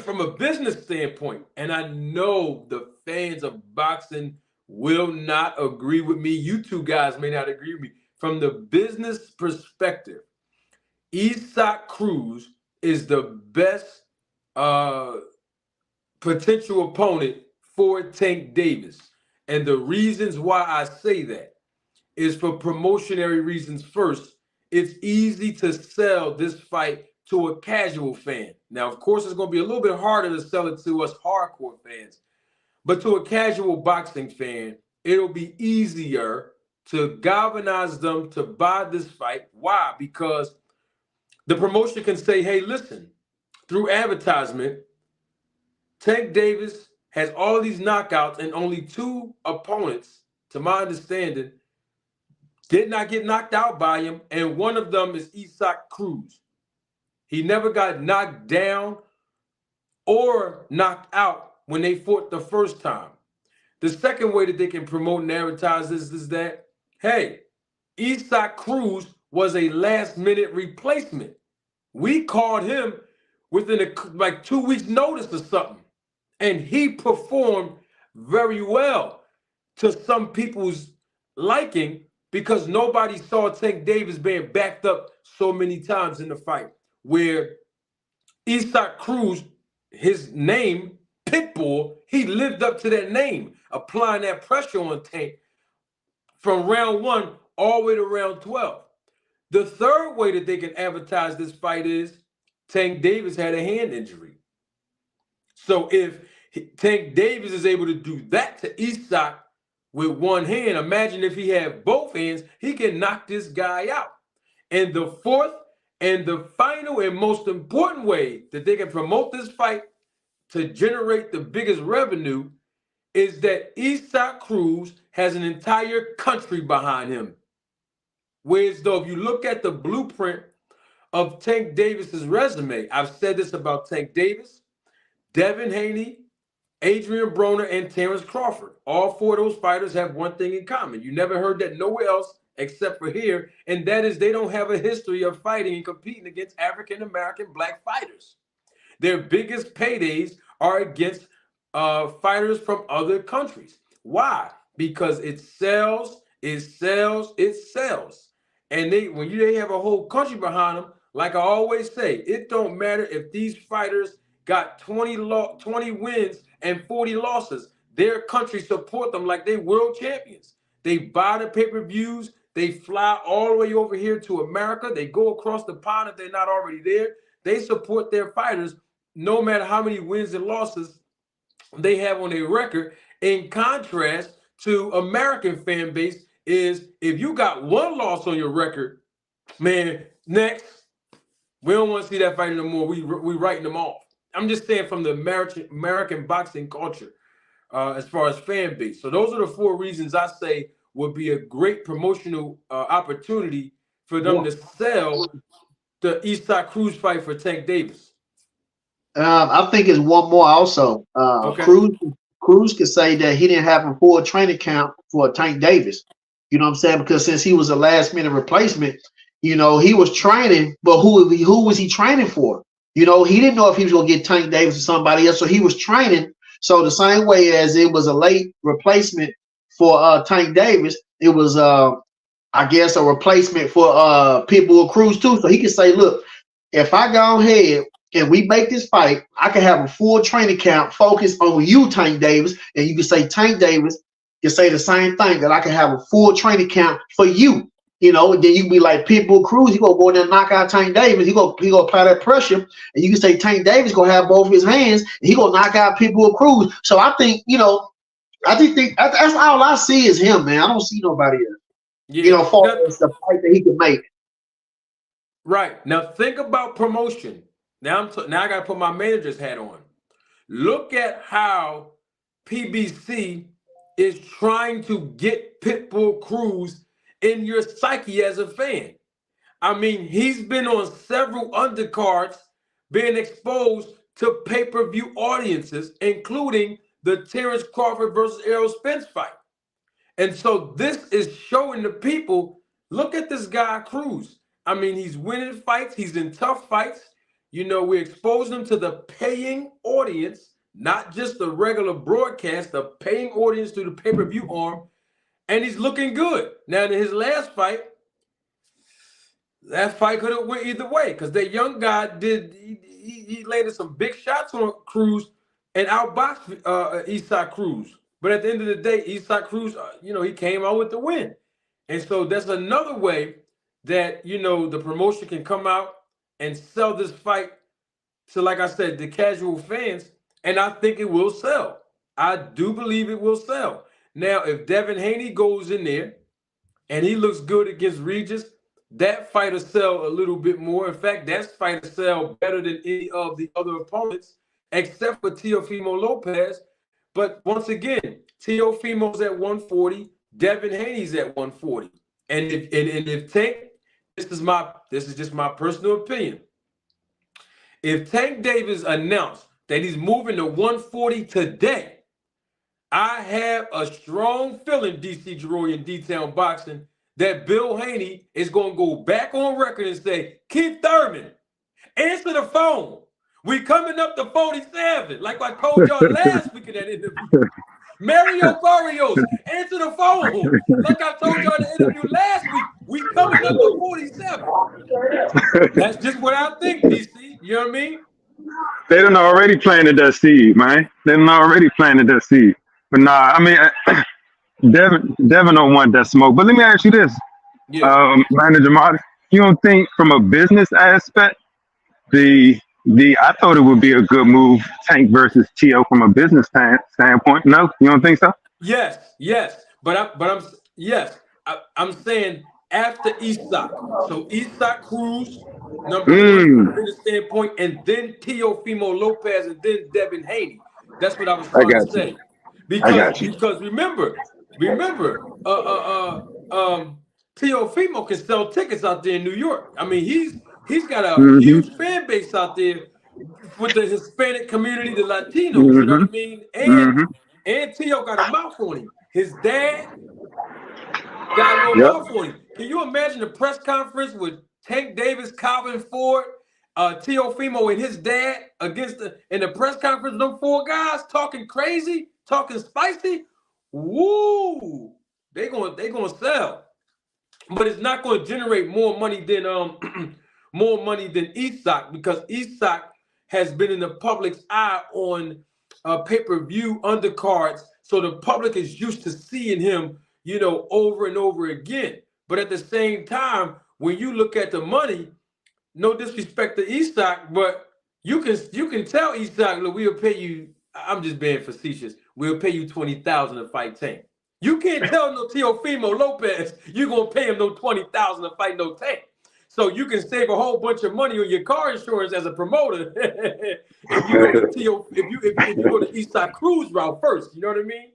from a business standpoint, and I know the fans of boxing will not agree with me. You two guys may not agree with me. From the business perspective, Isak Cruz is the best uh, potential opponent for Tank Davis. And the reasons why I say that is for promotionary reasons first. It's easy to sell this fight to a casual fan. Now, of course, it's going to be a little bit harder to sell it to us hardcore fans, but to a casual boxing fan, it'll be easier to galvanize them to buy this fight. Why? Because the promotion can say, hey, listen, through advertisement, Tank Davis has all of these knockouts and only two opponents, to my understanding, did not get knocked out by him, and one of them is Isak Cruz. He never got knocked down or knocked out when they fought the first time. The second way that they can promote and advertise this is that, hey, Isak Cruz was a last-minute replacement. We called him within like 2 weeks' notice or something, and he performed very well to some people's liking because nobody saw Tank Davis being backed up so many times in the fight. Where Isak Cruz, his name, Pitbull, he lived up to that name, applying that pressure on Tank from round 1 all the way to round 12. The third way that they can advertise this fight is Tank Davis had a hand injury. So if Tank Davis is able to do that to Isak with one hand, imagine if he had both hands, he can knock this guy out. And the fourth and the final and most important way that they can promote this fight to generate the biggest revenue is that Isak Cruz has an entire country behind him. Whereas though if you look at the blueprint of Tank Davis's resume, I've said this about Tank Davis, Devin Haney, Adrian Broner, and Terrence Crawford. All four of those fighters have one thing in common. You never heard that nowhere else except for here, and that is they don't have a history of fighting and competing against African-American black fighters. Their biggest paydays are against fighters from other countries. Why? Because it sells, it sells, it sells. And when they have a whole country behind them, like I always say, it don't matter if these fighters got 20 wins and 40 losses. Their country support them like they world champions. They buy the pay-per-views. They fly all the way over here to America. They go across the pond if they're not already there. They support their fighters no matter how many wins and losses they have on their record. In contrast to American fan base is if you got one loss on your record, man, next. We don't want to see that fighter no more. We writing them off. I'm just saying from the American boxing culture as far as fan base. So those are the four reasons I say would be a great promotional opportunity for them to sell the Isak Cruz fight for Tank Davis. I think it's one more also. Okay. Cruz could say that he didn't have a full training camp for Tank Davis. You know what I'm saying? Because since he was a last minute replacement, you know, he was training, but who was he training for? You know, he didn't know if he was going to get Tank Davis or somebody else, so he was training. So the same way as it was a late replacement for Tank Davis, it was, I guess, a replacement for Pitbull Cruz too. So he could say, look, if I go ahead and we make this fight, I can have a full training camp focused on you, Tank Davis, and you can say Tank Davis can say the same thing, that I can have a full training camp for you. You know, and then you can be like Pitbull Cruz, he gonna go in there and knock out Tank Davis. He gonna apply that pressure, and you can say Tank Davis gonna have both his hands, and he gonna knock out Pitbull Cruz. So I think, you know, that's all I see is him, man. I don't see nobody else. Yeah, you know, far as the fight that he can make. Right now, think about promotion. Now I gotta put my manager's hat on. Look at how PBC is trying to get Pitbull Cruz in your psyche as a fan. I mean, he's been on several undercards being exposed to pay-per-view audiences, including the Terrence Crawford versus Errol Spence fight. And so this is showing the people, look at this guy, Cruz. I mean, he's winning fights. He's in tough fights. we're exposing him to the paying audience, not just the regular broadcast, the paying audience through the pay-per-view arm, and he's looking good. Now, in his last fight, that fight could have went either way because that young guy he landed some big shots on Cruz and outboxed Eastside Cruz. But at the end of the day, Eastside Cruz, he came out with the win. And so that's another way that, the promotion can come out and sell this fight to, like I said, the casual fans. And I think it will sell. I do believe it will sell. Now, if Devin Haney goes in there and he looks good against Regis, that fight will sell a little bit more. In fact, that fight will sell better than any of the other opponents, except for Teofimo Lopez. But once again, Teofimo's at 140, Devin Haney's at 140. And if Tank, this is just my personal opinion. If Tank Davis announced that he's moving to 140 today, I have a strong feeling, DC Giroy and D-Town Boxing, that Bill Haney is going to go back on record and say, Keith Thurman, answer the phone. We coming up to 47, like I told y'all last week in that interview. Mario Barrios, answer the phone. Like I told y'all in the interview last week, we coming up to 47. That's just what I think, DC. You know what I mean? They done already planted that seed, man. They done already planted that seed. But nah, I mean, Devin don't want that smoke. But let me ask you this, Manager Marty. You don't think from a business aspect, I thought it would be a good move, Tank versus Tio from a business standpoint. No, you don't think so? Yes. I'm saying after Isak. So Isak Cruz, number one from business standpoint, and then Teofimo Lopez, and then Devin Haney. That's what I was trying to say. Because remember, Teofimo can sell tickets out there in New York. I mean, he's got a huge fan base out there with the Hispanic community, the Latinos. You know what I mean? And Teo got a mouth on him. His dad got a little mouth on him. Can you imagine the press conference with Tank Davis, Calvin Ford, Teofimo, and his dad in the press conference? Them four guys talking crazy, talking spicy. Woo! They gonna sell, but it's not going to generate more money than Isak, because Isak has been in the public's eye on pay-per-view undercards, so the public is used to seeing him, over and over again. But at the same time, when you look at the money, no disrespect to Isak, but you can tell Isak, look, we'll pay you. I'm just being facetious. We'll pay you $20,000 to fight Tank. You can't tell no Teofimo Lopez you're gonna pay him no $20,000 to fight no Tank. So you can save a whole bunch of money on your car insurance as a promoter if you go to Isak Cruz route first. You know what I mean?